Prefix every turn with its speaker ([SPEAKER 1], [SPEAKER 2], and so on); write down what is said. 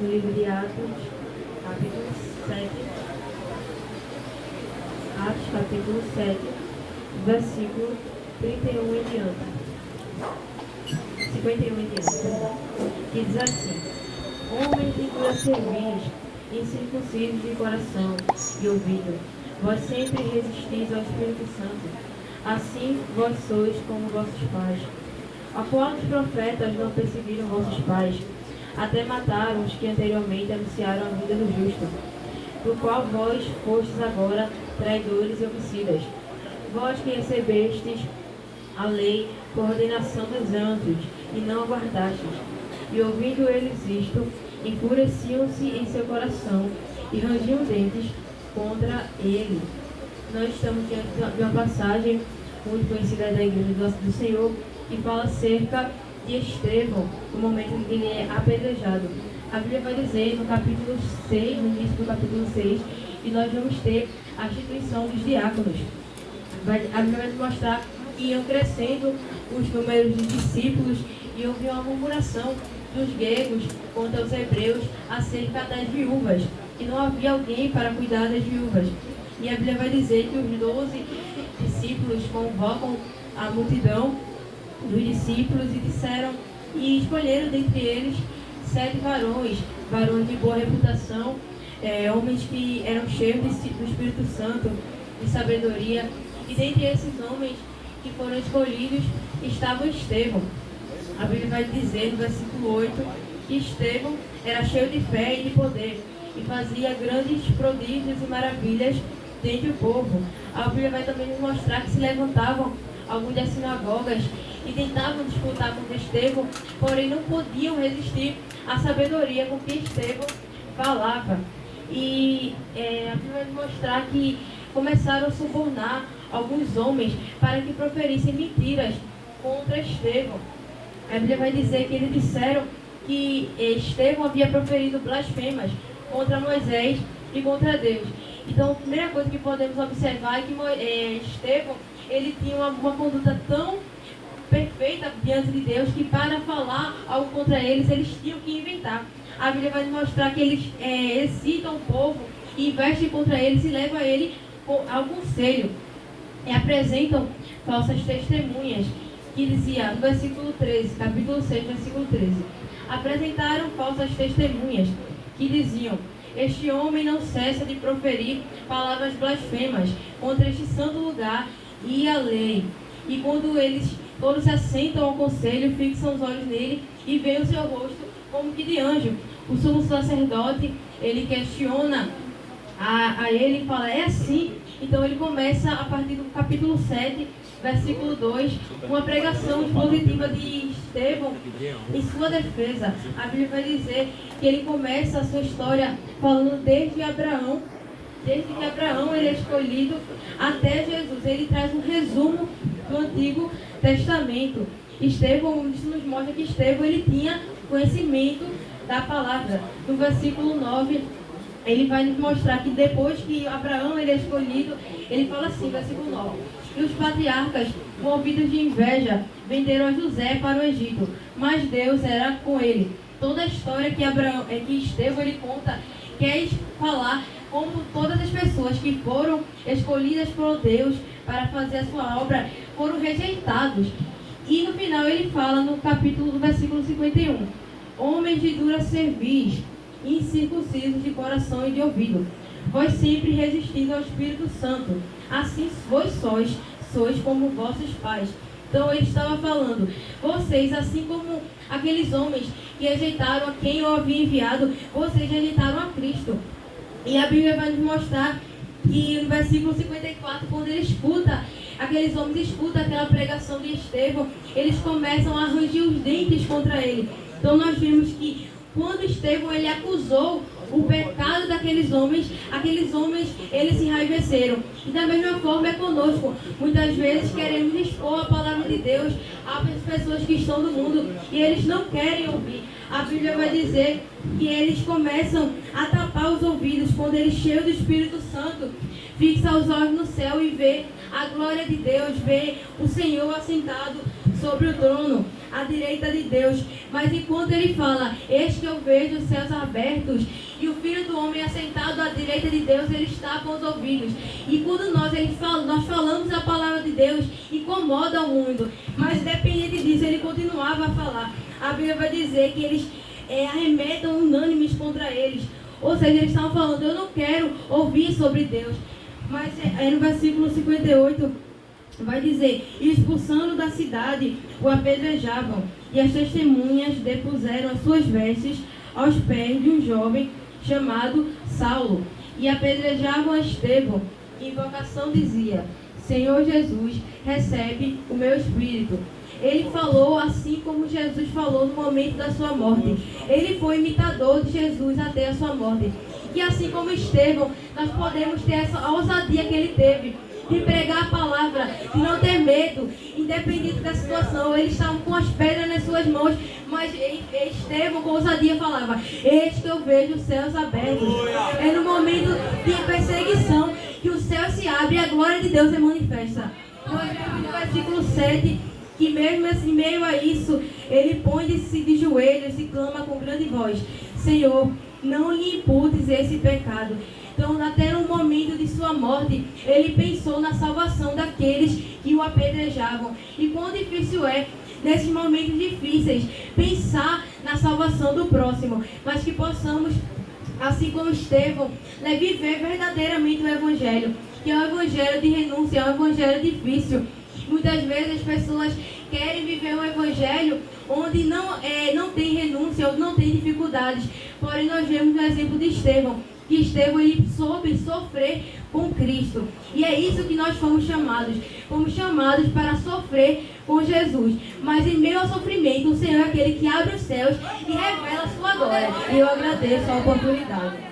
[SPEAKER 1] no livro de Atos, capítulo 7. Atos, capítulo 7, versículo 31 em diante. 51 em diante. Que diz assim: Homens de dura cerviz, incircuncisos de coração e ouvido, vós sempre resistis ao Espírito Santo. Assim vós sois como vossos pais. A qual os profetas não perseguiram vossos pais, até mataram os que anteriormente anunciaram a vida do justo, do qual vós fostes agora traidores e homicidas. Vós que recebestes a lei por ordenação dos anjos, e não aguardastes. E ouvindo eles isto, enfureciam-se em seu coração, e rangiam dentes contra ele. Nós estamos diante de uma passagem muito conhecida da Igreja do Senhor, que fala acerca de Estevão, no momento em que ele é apedrejado. A Bíblia vai dizer no capítulo 6, no início do capítulo 6, e nós vamos ter a instituição dos diáconos. A Bíblia vai nos mostrar que iam crescendo os números de discípulos e houve uma murmuração dos gregos contra os hebreus acerca das viúvas, e não havia alguém para cuidar das viúvas. E a Bíblia vai dizer que os 12 discípulos convocam a multidão dos discípulos e escolheram dentre eles 7 varões de boa reputação, homens que eram cheios do Espírito Santo, de sabedoria. E dentre esses homens que foram escolhidos estava Estevão. A Bíblia vai dizer no versículo 8 que Estevão era cheio de fé e de poder e fazia grandes prodígios e maravilhas dentre o povo. A Bíblia vai também nos mostrar que se levantavam alguns das sinagogas e tentavam disputar contra Estevão, porém não podiam resistir à sabedoria com que Estevão falava. E a Bíblia vai nos mostrar que começaram a subornar alguns homens para que proferissem mentiras contra Estevão. A Bíblia vai dizer que eles disseram que Estevão havia proferido blasfemas contra Moisés e contra Deus. Então, a primeira coisa que podemos observar é que Estevão, ele tinha uma conduta tão perfeita diante de Deus que para falar algo contra eles tinham que inventar. A Bíblia vai nos mostrar que eles excitam o povo, investem contra eles e levam ele ao conselho. E apresentam falsas testemunhas, que dizia no versículo 13, capítulo 6, versículo 13. Apresentaram falsas testemunhas, que diziam: Este homem não cessa de proferir palavras blasfemas contra este santo lugar e a lei. E quando eles todos se assentam ao conselho, fixam os olhos nele e veem o seu rosto como que de anjo. O sumo sacerdote, ele questiona a ele e fala: é assim? Então ele começa a partir do capítulo 7, versículo 2, uma pregação expositiva de Estevão em sua defesa. A Bíblia vai dizer que ele começa a sua história falando desde que Abraão ele é escolhido até Jesus. Ele traz um resumo do Antigo Testamento. Estevão, isso nos mostra que Estevão ele tinha conhecimento da palavra. No versículo 9, ele vai nos mostrar que depois que Abraão ele é escolhido, ele fala assim, versículo 9: E os patriarcas, movidos de inveja, venderam a José para o Egito, mas Deus era com ele. Toda a história que Estevão ele conta, quer falar como todas as pessoas que foram escolhidas por Deus para fazer a sua obra foram rejeitados. E no final ele fala no capítulo do versículo 51: Homens de dura cerviz, incircuncisos de coração e de ouvido, vós sempre resistindo ao Espírito Santo, assim vós sois como vossos pais. Então ele estava falando: vocês, assim como aqueles homens que rejeitaram a quem eu havia enviado, vocês rejeitaram a Cristo. E a Bíblia vai nos mostrar que no versículo 54, quando aqueles homens escutam aquela pregação de Estevão, eles começam a rangir os dentes contra ele. Então nós vimos que quando Estevão ele acusou o pecado daqueles homens eles se enraiveceram. E da mesma forma é conosco. Muitas vezes queremos expor a palavra de Deus às pessoas que estão no mundo e eles não querem ouvir. A Bíblia vai dizer que eles começam a tapar os ouvidos quando eles, cheios do Espírito Santo, fixam os olhos no céu e vê a glória de Deus, vê o Senhor assentado sobre o trono, à direita de Deus. Mas enquanto ele fala, eis que eu vejo os céus abertos e o Filho do Homem assentado à direita de Deus, ele está com os ouvidos. E quando nós falamos a palavra de Deus, incomoda o mundo. Mas independente disso, ele continuava a falar. A Bíblia vai dizer que eles arremetam unânimes contra eles. Ou seja, eles estavam falando, eu não quero ouvir sobre Deus. Mas no versículo 58 vai dizer, e expulsando da cidade, o apedrejavam. E as testemunhas depuseram as suas vestes aos pés de um jovem chamado Saulo. E apedrejavam a Estevão. E invocação dizia, Senhor Jesus, recebe o meu espírito. Ele falou assim como Jesus falou no momento da sua morte. Ele foi imitador de Jesus até a sua morte. E assim como Estevão, nós podemos ter essa ousadia que ele teve, de pregar a palavra, de não ter medo, independente da situação. Eles estavam com as pedras nas suas mãos, mas Estevão com ousadia falava, eis que eu vejo os céus abertos. É no momento de perseguição que o céu se abre e a glória de Deus se manifesta. Nós vemos no versículo 7, que mesmo assim, meio a isso, ele põe-se de joelhos e clama com grande voz, Senhor, não lhe imputes esse pecado. Então, até no momento de sua morte, ele pensou na salvação daqueles que o apedrejavam. E quão difícil é, nesses momentos difíceis, pensar na salvação do próximo, mas que possamos, assim como Estevão, viver verdadeiramente o Evangelho, que é um Evangelho de renúncia, é um Evangelho difícil. Muitas vezes as pessoas querem viver um evangelho onde não tem renúncia, onde não tem dificuldades. Porém, nós vemos no exemplo de Estevão, que Estevão ele soube sofrer com Cristo. E é isso que nós fomos chamados. Fomos chamados para sofrer com Jesus. Mas em meio ao sofrimento, o Senhor é aquele que abre os céus e revela a sua glória. E eu agradeço a oportunidade.